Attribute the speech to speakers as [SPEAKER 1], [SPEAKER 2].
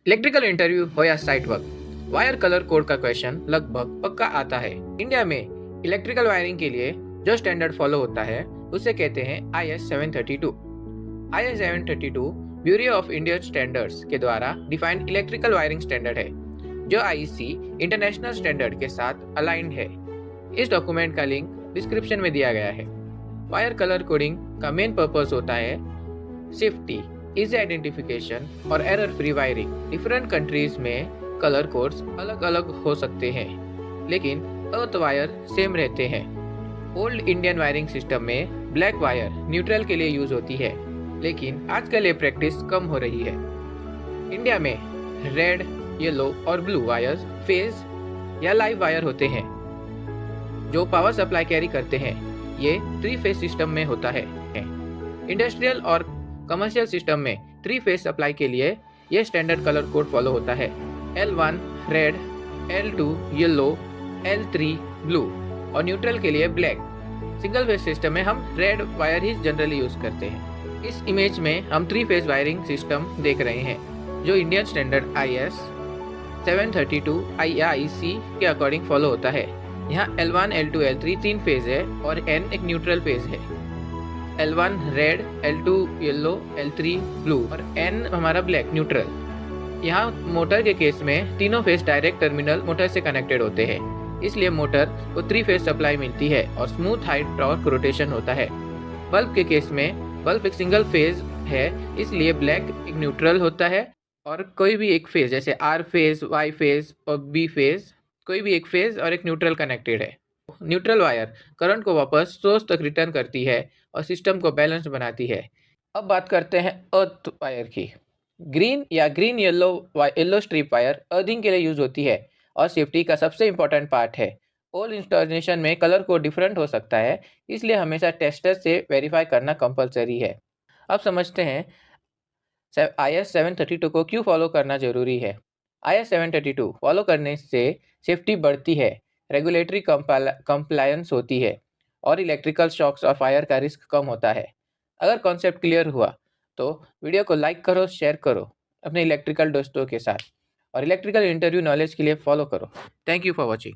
[SPEAKER 1] Electrical interview हो या site work, wire colour code का क्वेश्चन लगभग पक्का आता है। इंडिया में इलेक्ट्रिकल वायरिंग के लिए जो स्टैंडर्ड फॉलो होता है उसे कहते हैं IS 732। IS 732 bureau of Indian standards के द्वारा डिफाइंड इलेक्ट्रिकल वायरिंग स्टैंडर्ड है, जो IEC इंटरनेशनल स्टैंडर्ड के साथ अलाइंड है। इस डॉक्यूमेंट का लिंक डिस्क्रिप्शन में दिया गया है। वायर कलर कोडिंग का मेन पर्पस होता है सेफ्टी, इजी आइडेंटिफिकेशन और error free wiring. Different countries में कलर कोड्स अलग अलग हो सकते हैं, लेकिन अर्थ वायर सेम रहते हैं। ओल्ड इंडियन वायरिंग सिस्टम में ब्लैक वायर न्यूट्रल के लिए यूज होती है, लेकिन आजकल ये प्रैक्टिस कम हो रही है। इंडिया में रेड, येलो और ब्लू वायर्स फेज या लाइव वायर होते हैं, जो पावर सप्लाई कैरी करते हैं। ये 3 फेज सिस्टम में होता है। इंडस्ट्रियल और कमर्शियल सिस्टम में 3 फेज सप्लाई के लिए यह स्टैंडर्ड कलर कोड फॉलो होता है। L1 red, L2 yellow, L3 blue और न्यूट्रल के लिए ब्लैक। सिंगल फेज सिस्टम में हम रेड वायर ही जनरली यूज करते हैं। इस इमेज में हम 3 फेज वायरिंग सिस्टम देख रहे हैं, जो इंडियन स्टैंडर्ड IS 732 IEC के अकॉर्डिंग फॉलो होता है। यहाँ L1, L2, L3 3 फेज है और N एक न्यूट्रल फेज है। L1 red, L2 yellow, L3 blue और N हमारा ब्लैक न्यूट्रल। यहाँ मोटर के केस में तीनों फेज डायरेक्ट टर्मिनल मोटर से कनेक्टेड होते हैं, इसलिए मोटर को 3 फेज सप्लाई मिलती है और स्मूथ हाइट टॉर्क रोटेशन होता है। बल्ब के केस में बल्ब एक सिंगल फेज है, इसलिए ब्लैक एक न्यूट्रल होता है और कोई भी एक फेज जैसे R फेज, Y फेज और B फेज, कोई भी एक फेज और एक न्यूट्रल कनेक्टेड है। न्यूट्रल वायर करंट को वापस सोर्स तक रिटर्न करती है और सिस्टम को बैलेंस बनाती है। अब बात करते हैं अर्थ वायर की। ग्रीन या green yellow strip wire earthing के लिए यूज होती है और सेफ्टी का सबसे इंपॉर्टेंट पार्ट है। ओल्ड इंस्टॉलेशन में कलर कोड डिफरेंट हो सकता है, इसलिए हमेशा टेस्टर से वेरीफाई करना कंपलसरी है। अब समझते हैं IS 732 को क्यों फॉलो करना जरूरी है। IS 732 फॉलो करने से सेफ्टी बढ़ती है, रेगुलेटरी कंप्लायंस होती है और इलेक्ट्रिकल शॉक्स और फायर का रिस्क कम होता है। अगर कॉन्सेप्ट क्लियर हुआ तो वीडियो को लाइक करो, शेयर करो अपने इलेक्ट्रिकल दोस्तों के साथ और इलेक्ट्रिकल इंटरव्यू नॉलेज के लिए फॉलो करो। Thank you for watching.